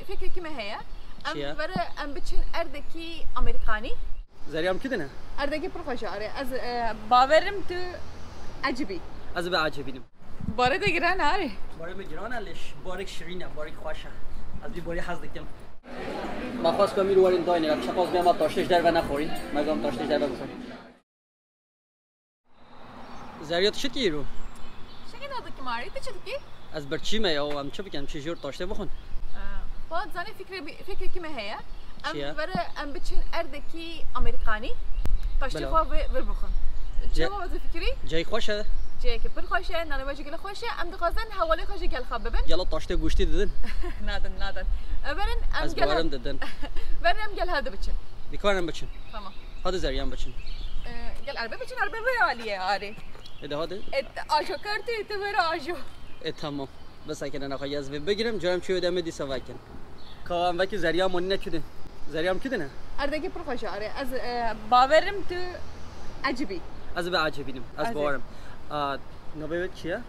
فكرة ما هي ام برا ام بتشن اردكي امريكاني زريام كدنا اردكي بروفيشاري از باورم تو عجبي از به عجبینم بارد گران آره بارد گران ليش بارك شيرينه بارك خوشه از بی باری حظ دکم ما خواست که میرو وارین داینه چه خواست بیام تاشتش در و نخورین مگم تاشتش در بخورین زریات چه کیرو شکی ندکی ماری تو چه دکی از برچی می او ام چه بکنم چه جور تاشته بخون بعد زنی فکر کی ما هي ام برا ام بتشن اردكي امريكاني تاشته خو ور بخون چه ما فکری جای خوشه جای که پر خوشه نانه باجی گل خوشه ام دخوازن حوالی خوشه گل خواب ببین یلا تاشته گوشتی دادن نادن برن ام از بارم دادن برن ام گل هذا بچن بیکارم بچن تمام هذا زریام بچن گل عربه بچن عربه عالیه آره هذا آشو کرتی تو برا آشو تمام بس اگه نخواهی از بگیرم جارم چی بدم دی سواکن کام وکی زریام مونی نکده زریام کدنه اردکی پروفیشاری از باورم تو عجبی از به عجبینم از باورم نبوه چیه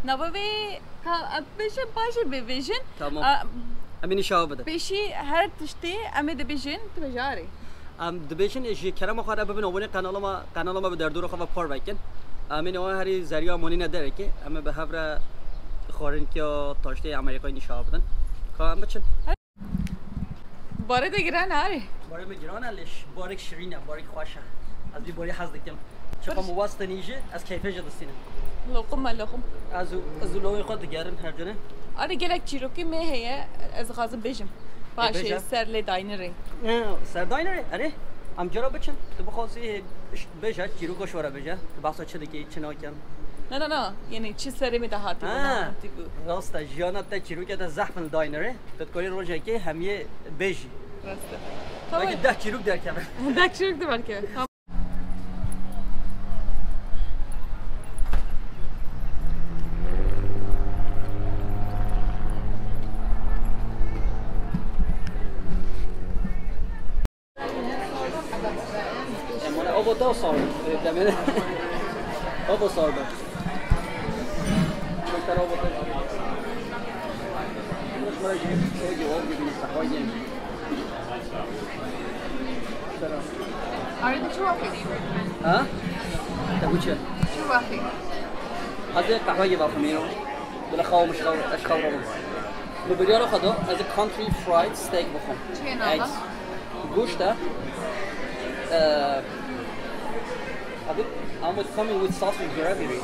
نبوه بیشتر باشه ببیشن تمام امینی شاو بده بیشی هر تشتی امی دبیشن تو بجاری دبیشن ایشی کرم خواهد ببین اونه قنال ما به در دور خواه پار بکن امین اون هری زریا مونی نداره که اما به هفر خورن که تاشته امریکایی نشاو بدن کام بچن بارد گران آره بارد گران لیش بارک شیرینه بارک خوشه از بی باری حظ دکم چقدر مواسط نیجه از کیفیت جدستینه لقم از لوی خود دیگرن هر جنه آره گلک چیروکی می هیه از خازم بیشم باشه سرلی داینری سر داینری آره ام جرا بچن تو بخواستی بیشه چیروکش ورا بیشه تو بحثا چه دیگه چه ناکن نه یعنی چی سری می دهاتی راسته جیانت تا چیروکه تا زحمن داینره تو کاری روزه که همیه بیشی راسته اگه 10 چیروک در که 10 چیروک در که Ovo sor, también. Ovo sor. Muchas ovo. Muchas gracias. Oye, oye, bien está oye. Arada çuvafi. Ha? تقولش çuvafi. هذا قهوة بافمينو. ولا خاو مش خاو ايش خاو ربع. ببريارو خدو هذا country fried steak بخون. eggs. گوشته. I'm with coming with sausage gravy,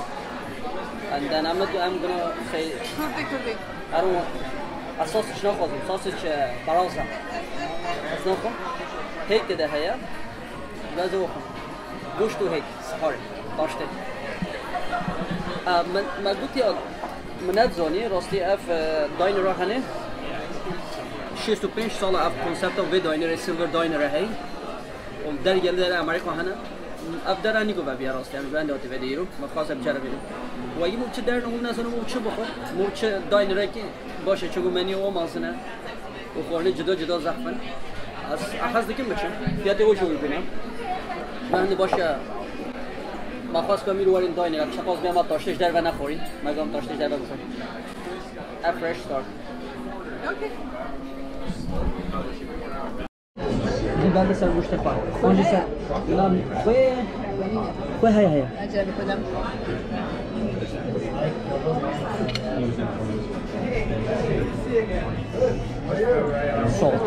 and then I'm gonna say. Kurdi. I don't want a sausage no خازم sausage برازه. از نخون. هيك ده هيا. لازم أخون. گوشت و هيك سحاری. داشته. من قلت يا من زانی راستی اف داینر هنه. 65 سال اف کنسپت و داینر سیلور داینر هی. و در گل در امریکا هنه. ابدر انی کو بیا راستی ام برند اوتی ویدیو ما خواستم چرا بیرون و اگه مو چه در نمونه نسونه مو چه بخور مو چه داینره که باشه چگو منی او مازنه و خورنه جدا زخمن از اخذ دکم بچم فیات او جو ببینم برند باشه ما خواست که میرو وارین داینره چه خواست بیام تاشتش در و نخورین مگم تاشتش در بخورین a fresh start okay بعد سر گوشت خواهد خونجی سر نام خواه هیا عجب کدام salt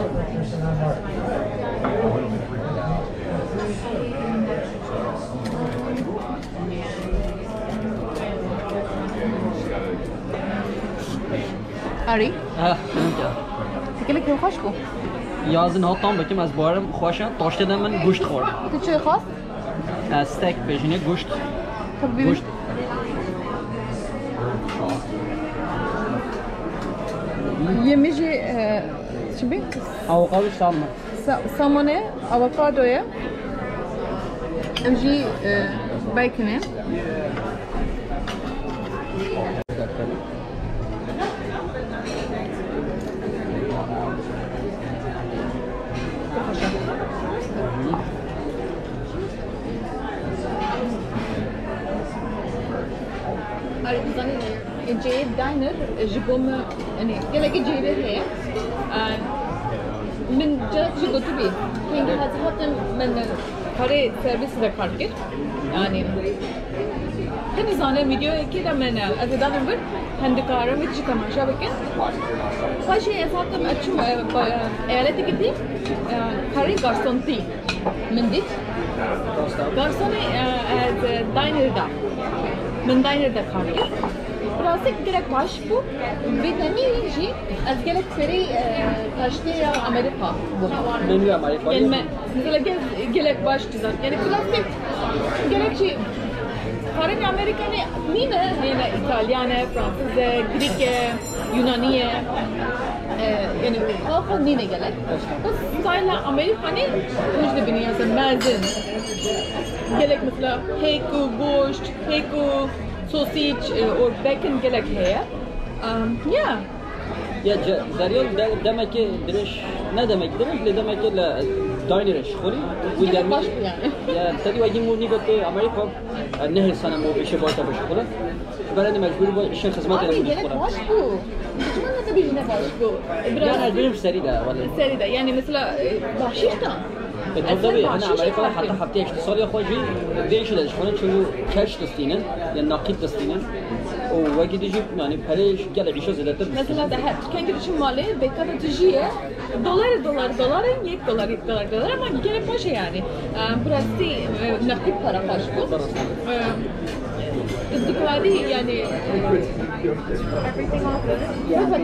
آری؟ فکر کنم خوش کو یازن هاتم بکیم از بارم خوشه تاشته دم من گوشت خورد تو چه خواست؟ استیک بجینه گوشت گوشت yemeği şimdi avokado salma samone avokadoya emji bacon'e جيب داينر جيبهم يعني قال لك جيبه هي من جات جي قطبي كان حتى من كاري سيرفيس ريكارد يعني هني زانه فيديو كده من ازدان نمبر هندكارا وجه تماشا بكن فاشي اساتم اتشو ايالتي كدي كاري غارسونتي من دي غارسوني داينر دا من داينر دا كاري براسك gerek baş bu ve demeyici az gerek seri taştı Amerika bu. Menü Amerika. Yani mesela gerek baş çizer. Yani plastik gerek şey Karın Amerikanı nine nine İtalyane, Fransızca, Grekçe, Yunaniye yani halka nine gerek. Bu style Amerikanı mujde bini yazın mezin. Gerek mesela heyku, goşt, heyku sausage or bacon gerek heye. Yeah. Ya Zariyel demek ki direkt ne demek direkt ne demek ki la diner şkuri bu yani baş yani. Ya tabii vacim mu nigote Amerika nehir sana mu işe başta başkura. Ben de mecbur bu işin hizmet edemem. Gerek baş bu. Hiçbir ne bir ne baş bu. Yani benim seride vallahi. Seride yani mesela bahşişten. tabii hani Amerika'da hatta haftaya işte soruya koyucu değişiyor şunu çünkü cash destinin yani nakit destinin o vakit diyecek yani para gel işe zedetir. Mesela da hep kendi için mali bekada tüjiye doların yek dolar ama gerek baş yani. Burası nakit para baş bu. Dikvadi yani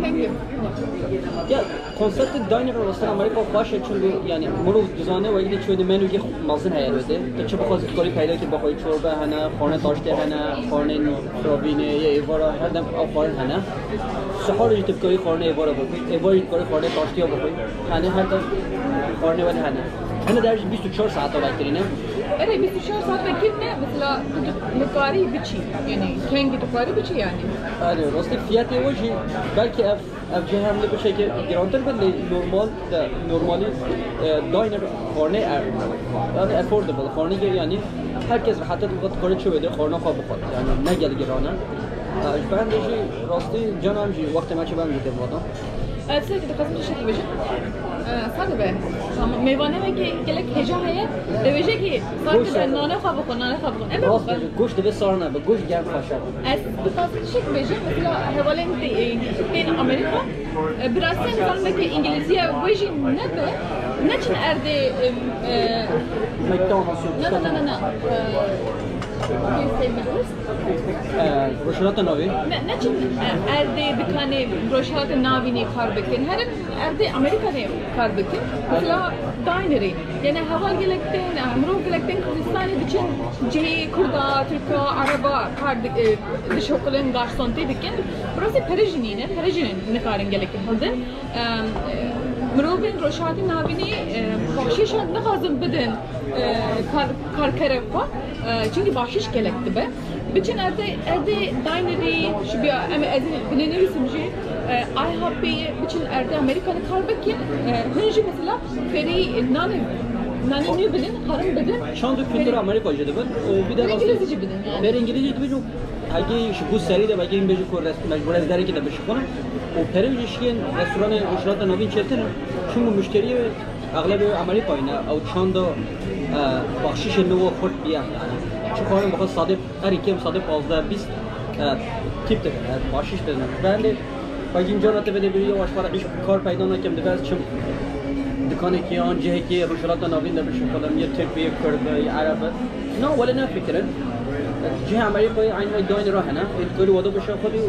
thank you. Ya konsepti diner arasında Amerika baş çünkü yani bunu düzenli ve ilgili çoğu menü ki mazın hayalde. Tabii bu kadar kori payda ki bakıyor çorba hana, khane taşte hana, khane robine ya evara her dem afar hana. Sahar jitip kori khane evara bakıyor. Evara kori khane taşte bakıyor. Hani her dem khane var hana. Hani derece 24 saat beklerine. Evet 24 saat beklerine mesela nukari biçi yani kendi nukari biçi yani. Evet, aslında fiyatı o şey belki ev cehennemde bir şekilde girandır ben de normali diner khane yani affordable khane yani herkes hatta bu kadar çoğu da khane kabul yani ne gel girana. Ben de şey rastı canım şey vakti maçı ben gidelim oradan. Evet, size de kasım teşekkür ederim. Sadece be. Ama meyvane ve gerek hecaheye deveje ki sadece nane kabukon. Evet. Goş da sarna, goş gel paşa. Bu kasım teşekkür ederim. Mesela hevalen de Amerika biraz sen zanındaki İngilizce veji ne be? Ne için erde McDonald's. Ne. Roşalata navi. Ne için erde bir tane roşalata navini karbekin. Her erde Amerika'da karbekin. Mesela dineri. Yani haval gelekten, Amro gelekten Kürdistan'ı için C, Kurda, Türk'a, Araba kardik dış okulun garsonte dikin. Burası Perejinin ne karın gelekten hadın. Mrovin roşalata navini bahşişan ne hazım beden karkerefa. Çünkü bahşiş gelekti be. Bütün erde dineri şu bir ama bilinir isimci IHP bütün erde Amerikalı karbekin hınjı mesela feri nane ne bilin harım bilin. Şu anda kültür Amerikacı da var. O bir de İngilizce bilin yani. Ben İngilizce bilin. Hagi şu bu seride belki İngilizce kurs mecbur ezberle ki de bir şey konu. O peri ilişkin restoranı uçlarda novin çetin. Çünkü müşteriye اغلب Amerika yine o çanda bahşiş nova fort bir yani. Çünkü onun bakın sadık her iki sadık fazla biz tip de bahşiş de ben de bugün canata ve bir yavaş para iş kar paydana kem de ben çım dükkanı ki an cehki ruşalata navin de bir şey falan ya tek bir kurbe araba no ولا ne fikrin جهة Amerika aynı döner rahana كل وضع بشافري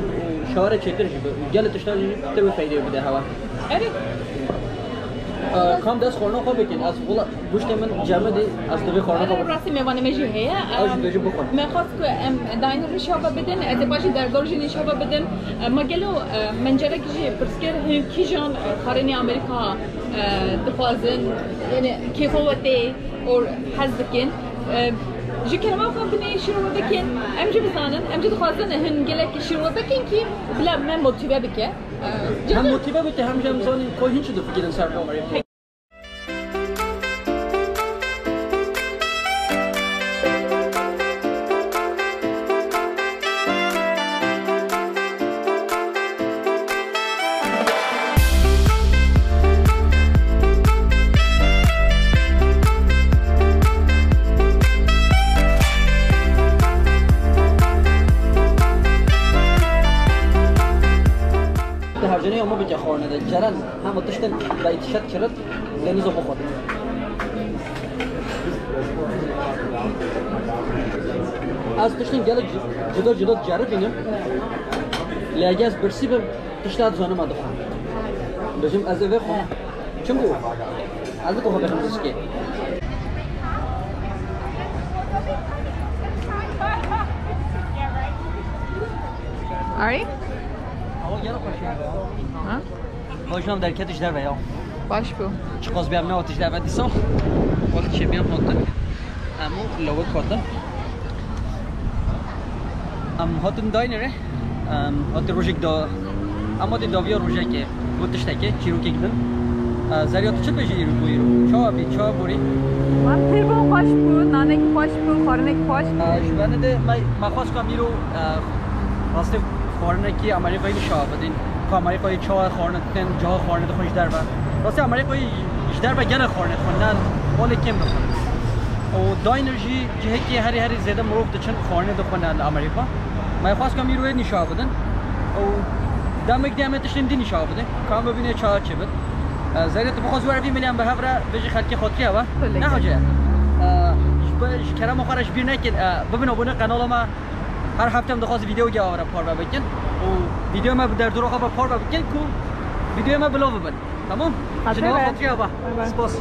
وشوارع çetir gibi gel tışlar tabii fayda bir de hava evet كم دست خورنا خواب بکن از ولا گوشت من جمع دی از دوی خورنا خواب. راستی میوانه میجیه. از دوی بخور. میخواست که داینر شابه بدن، اتفاقی در گارژی شابه بدن. مگلو منجره کیجی پرسکر هم کیجان خارنی آمریکا دفازن یعنی کیفوته اور حزب کن. جکرما خواب بینی شروع بکن. امجد بزنن، امجد خوازن هن گله کی شروع بکن کی بلا من موتیوه بکه. هم موتیوه بکه هم جمزانی کوی هیچ دو فکرن سر کامری. خورنه ده جرن هم تشتن بایتشت کرد دنیزو بخورد از تشتن گله جدا جدا جرب اینم لیگه از برسی به تشتاد زانه ما دخون بجم از اوه خون چون گو از کو بخم دسکی Ari? اول گله خوشی ها؟ خوشم در کتش در بیا باش بو. چقدر بیام نه آتش در بدیسم ولی چه بیام نکن امو لوگ کردم هاتون داینره هات روزک دا اما دی داویا روزکه بودش تکه چیرو کیکدن زریات چه بجی رو بویرو چا بوری من پیرو خوش بود نانک خوش بود خورنک خوش بود شوانه ده ما خواست کنم میرو واسه خورنکی آمریکایی شاه بدین که آمریکایی چا خورنه تن جا خورنه خوش در با واسه آمریکایی در با گله خورنه خوندن ولی کم بخونه و داینرژی جهه که هری زیاده مروف دچن خورنه دخونه آمریکا ما خواست کنم میروی نشاه بدن و دامک دیامتشون دی نشاه بده کام ببینه چا چه بود زریت بخواست ورفی میلیون به هفره بجی خلکی خود کیه نه حاجه کرم آخرش بیر نکن ببین ابونه قنال ما هر هفته هم دخواست ویدیو گه آوره پار بکن و ویدیو ما در دور آخر پار بکن کو ویدیو ما بلو ببین تمام جناب خود کیه سپاس